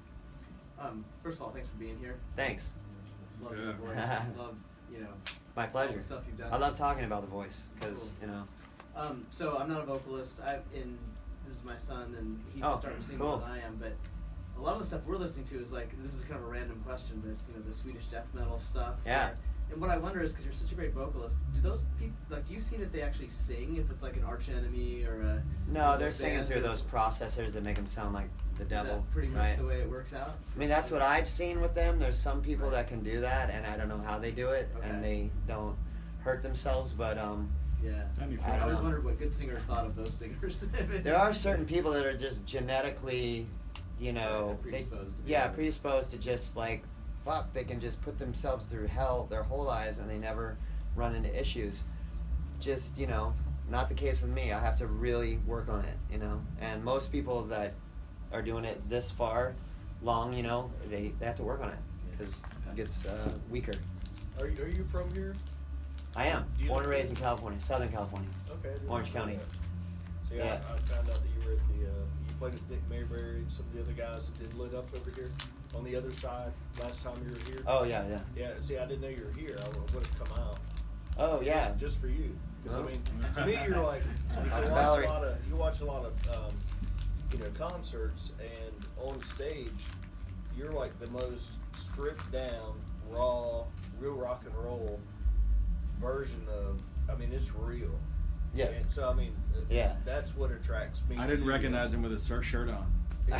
Speaker 8: First of all, thanks for being here.
Speaker 1: Thanks.
Speaker 8: Love
Speaker 4: Yeah.
Speaker 8: your voice. Love, you know,
Speaker 1: My
Speaker 8: all
Speaker 1: pleasure.
Speaker 8: the stuff you've done.
Speaker 1: I love talking about the voice because
Speaker 8: Cool.
Speaker 1: you know.
Speaker 8: So I'm not a vocalist. This is my son, and he's
Speaker 1: Oh,
Speaker 8: starting to sing
Speaker 1: cool.
Speaker 8: more than I am. But a lot of the stuff we're listening to is like, this is kind of a random question, but it's, you know, the Swedish death metal stuff.
Speaker 1: Yeah.
Speaker 8: And what I wonder is, because you're such a great vocalist, do those people, like, do you see that they actually sing if it's like an arch enemy or a?
Speaker 1: No, they're
Speaker 8: those
Speaker 1: singing
Speaker 8: bands,
Speaker 1: through
Speaker 8: or-
Speaker 1: those processors that make them sound like the
Speaker 8: Is
Speaker 1: devil.
Speaker 8: that pretty much
Speaker 1: right?
Speaker 8: the way it works out?
Speaker 1: I mean, that's what I've seen with them. There's some people that can do that, and I don't know how they do it, and
Speaker 8: Okay.
Speaker 1: they don't hurt themselves. But
Speaker 8: Yeah.
Speaker 2: That'd be
Speaker 1: I
Speaker 8: I
Speaker 1: don't
Speaker 8: always
Speaker 1: know.
Speaker 8: wondered what good singers thought of those singers.
Speaker 1: there are certain people that are just genetically, you know,
Speaker 8: Right, predisposed to be
Speaker 1: yeah,
Speaker 8: able to-
Speaker 1: predisposed to just like, fuck, they can just put themselves through hell their whole lives, and they never run into issues. Just, you know, not the case with me. I have to really work on it, you know. And most people that are doing it this far long, you know, they have to work on it because it gets weaker.
Speaker 3: Are you from here?
Speaker 1: I am
Speaker 3: Do you
Speaker 1: born and
Speaker 3: live
Speaker 1: raised in California, Southern California.
Speaker 3: Okay. I didn't
Speaker 1: Orange
Speaker 3: know
Speaker 1: County.
Speaker 3: that. See,
Speaker 1: Yeah.
Speaker 3: I found out that you were at the, you played with Nick Mayberry and some of the other guys that did Lit Up over here on the other side last time you were here.
Speaker 1: Oh yeah, yeah.
Speaker 3: Yeah, see, I didn't know you were here. I would have come out.
Speaker 1: Oh yeah.
Speaker 3: Just for you. Because,
Speaker 1: Oh.
Speaker 3: I mean, to me, you're like,
Speaker 1: Valerie.
Speaker 3: you watch a lot of, you know, concerts, and on stage, you're like the most stripped down, raw, real rock and roll version of, I mean, it's real.
Speaker 1: Yes.
Speaker 3: And so, I mean,
Speaker 1: Yeah.
Speaker 3: that's what attracts me.
Speaker 2: I
Speaker 3: to
Speaker 2: didn't
Speaker 3: you.
Speaker 2: recognize him with his shirt on.
Speaker 3: I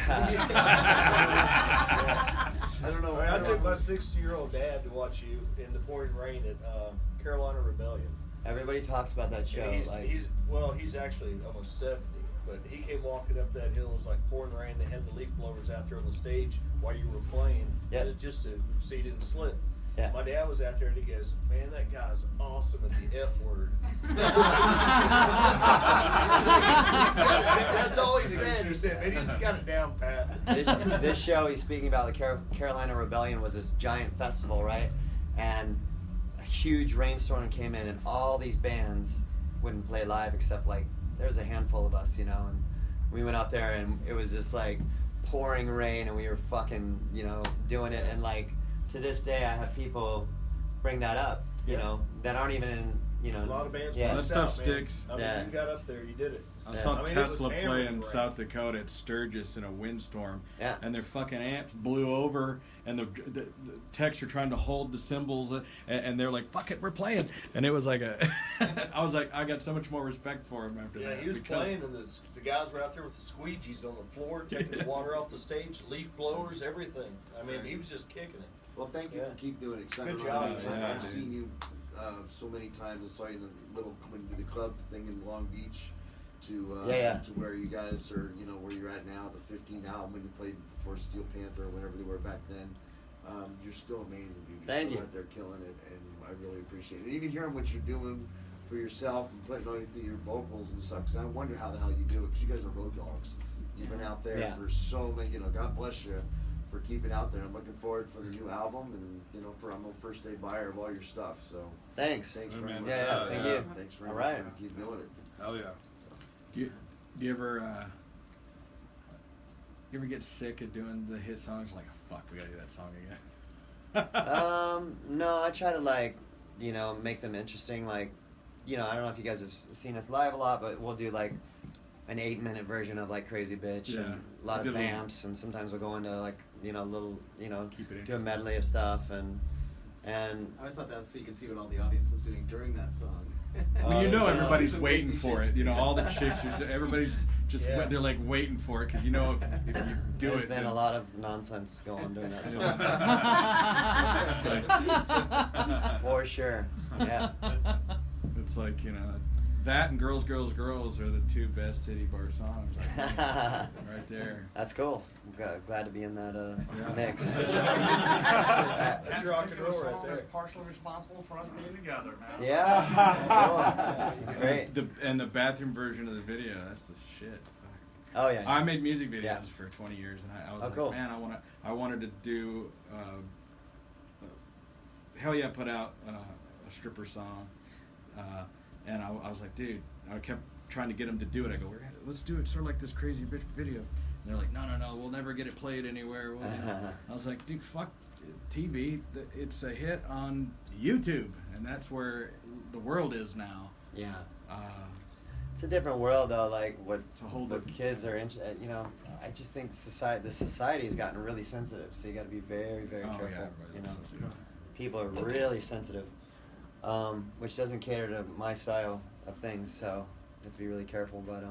Speaker 4: don't know.
Speaker 3: I took my 60-year-old dad to watch you in the pouring rain at Carolina Rebellion.
Speaker 1: Everybody talks about that show.
Speaker 3: And
Speaker 1: like,
Speaker 3: he's actually almost 70, but he came walking up that hill. It was like pouring rain. They had the leaf blowers out there on the stage while you were playing,
Speaker 1: Yep.
Speaker 3: just to see you didn't slip.
Speaker 1: Yeah.
Speaker 3: My dad was out there and he goes, "Man, that guy's awesome at the F word." That's all he said. He said, "Man, he's got it down pat."
Speaker 1: this show he's speaking about, the Carolina Rebellion, was this giant festival, right? And a huge rainstorm came in, and all these bands wouldn't play live except like there's a handful of us, you know. And we went up there, and it was just like pouring rain, and we were fucking, you know, doing it. And like to this day, I have people bring that up, you
Speaker 3: Yeah.
Speaker 1: know, that aren't even in, you know.
Speaker 3: A lot of bands.
Speaker 1: Yeah.
Speaker 3: missed
Speaker 2: That stuff
Speaker 3: out, man.
Speaker 2: sticks.
Speaker 3: I mean,
Speaker 1: Yeah.
Speaker 3: you got up there, you did it.
Speaker 2: I
Speaker 1: Yeah.
Speaker 2: saw
Speaker 3: I mean, it was
Speaker 2: Tesla
Speaker 3: hammering
Speaker 2: play in
Speaker 3: rain.
Speaker 2: South Dakota at Sturgis in a windstorm,
Speaker 1: Yeah.
Speaker 2: and their fucking amps blew over, and the techs are trying to hold the cymbals, and they're like, "Fuck it, we're playing," and it was like a, I was like, I got so much more respect for him after
Speaker 3: Yeah,
Speaker 2: that.
Speaker 3: he was
Speaker 2: because-
Speaker 3: playing, and the guys were out there with the squeegees on the floor, taking the water off the stage, leaf blowers, everything. I mean, he was just kicking it.
Speaker 9: Well, thank you
Speaker 3: Yeah.
Speaker 9: for keep doing it. 'Cause I
Speaker 3: Good
Speaker 9: don't know how many
Speaker 3: job,
Speaker 9: times
Speaker 2: yeah.
Speaker 9: I've seen you so many times. I saw you in the little when you did the club thing in Long Beach to
Speaker 1: Yeah.
Speaker 9: to where you guys are, you know, where you're at now. The 15 album when you played before Steel Panther or whatever they were back then. You're still amazing, dude. You're
Speaker 1: Thank
Speaker 9: still
Speaker 1: you.
Speaker 9: out there killing it, and I really appreciate it. And even hearing what you're doing for yourself and putting on your vocals and stuff. Because I wonder how the hell you do it. Because you guys are road dogs. You've been out there
Speaker 1: Yeah.
Speaker 9: for so many. You know, God bless you for keeping out there. I'm looking forward for the new album, and you know, I'm a first day buyer of all your stuff. So
Speaker 1: Thanks.
Speaker 9: thanks
Speaker 4: Oh,
Speaker 9: very
Speaker 4: man.
Speaker 9: much.
Speaker 1: Yeah, thank you.
Speaker 9: Thanks very
Speaker 1: All
Speaker 9: much.
Speaker 1: right.
Speaker 9: For keep doing it.
Speaker 4: Hell yeah.
Speaker 2: Do you ever get sick of doing the hit songs? Like, fuck, we gotta do that song again.
Speaker 1: No, I try to like, you know, make them interesting. Like, you know, I don't know if you guys have seen us live a lot, but we'll do like an 8-minute version of like Crazy Bitch
Speaker 2: Yeah.
Speaker 1: and a lot
Speaker 2: We
Speaker 1: of
Speaker 2: did a little-
Speaker 1: vamps, and sometimes we'll go into like, you know, little, you know,
Speaker 2: Keep it
Speaker 1: do a
Speaker 2: interesting.
Speaker 1: medley of stuff and
Speaker 8: I always thought that was so you could see what all the audience was doing during that song.
Speaker 2: Well, you know
Speaker 1: there's
Speaker 2: everybody's
Speaker 8: some
Speaker 2: waiting
Speaker 8: crazy
Speaker 2: for
Speaker 8: shit.
Speaker 2: it. You know, all the chicks, everybody's just
Speaker 3: Yeah.
Speaker 2: they're like waiting for it because you know if you do
Speaker 1: There's
Speaker 2: it.
Speaker 1: been
Speaker 2: then-
Speaker 1: a lot of nonsense going on during that song. For sure. Yeah.
Speaker 2: It's like, you know, that and Girls, Girls, Girls are the two best titty bar songs. Right there.
Speaker 1: That's cool. I'm glad to be in that mix.
Speaker 3: That's rock and roll
Speaker 7: Song
Speaker 3: right
Speaker 7: is
Speaker 3: there.
Speaker 7: partially responsible for us being together, man.
Speaker 1: Yeah. It's great.
Speaker 2: The bathroom version of the video, that's the shit.
Speaker 1: Oh yeah.
Speaker 2: I made music videos
Speaker 1: Yeah.
Speaker 2: for 20 years, and I was
Speaker 1: Oh,
Speaker 2: like,
Speaker 1: cool.
Speaker 2: man, I wanted to do. Hell yeah, put out a stripper song, and I was like, dude, I kept trying to get them to do it. I go, let's do it, sort of like this crazy bitch video. And they're like, no, we'll never get it played anywhere. I was like, dude, fuck TV. It's a hit on YouTube, and that's where the world is now.
Speaker 1: Yeah. It's a different world though. Like what
Speaker 2: It's a whole
Speaker 1: what
Speaker 2: different-
Speaker 1: kids are you know. I just think the society has gotten really sensitive. So you got to be very very
Speaker 2: Oh,
Speaker 1: careful.
Speaker 2: yeah,
Speaker 1: You know,
Speaker 2: right.
Speaker 1: people are really sensitive, which doesn't cater to my style of things. So you have to be really careful. But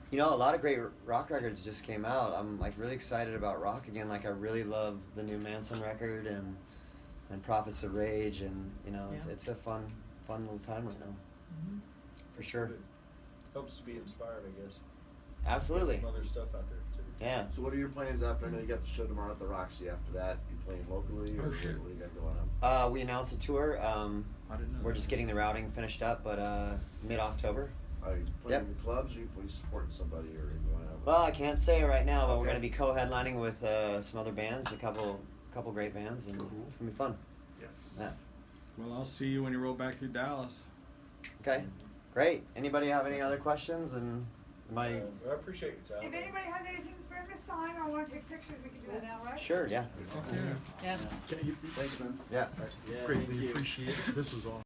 Speaker 1: you know, a lot of great rock records just came out. I'm like really excited about rock again. Like I really love the new Manson record and Prophets of Rage, and you know, it's a fun little time right now. For sure.
Speaker 3: Good. Helps to be inspired, I guess.
Speaker 1: Absolutely.
Speaker 3: Get some other stuff out there too.
Speaker 1: Yeah.
Speaker 9: So what are your plans after? I know you got the show tomorrow at the Roxy. After that, you playing locally, or
Speaker 2: Oh, shit.
Speaker 9: what do you got going on?
Speaker 1: We announced a tour.
Speaker 2: I didn't know
Speaker 1: We're
Speaker 2: that.
Speaker 1: just getting the routing finished up, but mid-October.
Speaker 9: Are you playing
Speaker 1: Yep.
Speaker 9: in the clubs, or are you supporting somebody, or are you going out?
Speaker 1: Well, I can't say right now, but we're
Speaker 9: Okay.
Speaker 1: going to be co-headlining with some other bands, a couple great bands, and it's going to be fun.
Speaker 7: Yes.
Speaker 1: Yeah.
Speaker 2: Well, I'll see you when you roll back through Dallas.
Speaker 1: Okay. Great. Anybody have any other questions? And am I?
Speaker 3: I appreciate your time.
Speaker 6: If anybody has anything for him to sign or want to take pictures, we can do that now, right?
Speaker 1: Sure. Yeah.
Speaker 2: Yeah.
Speaker 5: Yes.
Speaker 9: Thanks, man.
Speaker 1: Yeah.
Speaker 9: Yeah,
Speaker 10: Greatly
Speaker 9: thank you.
Speaker 10: appreciate it. This was awesome.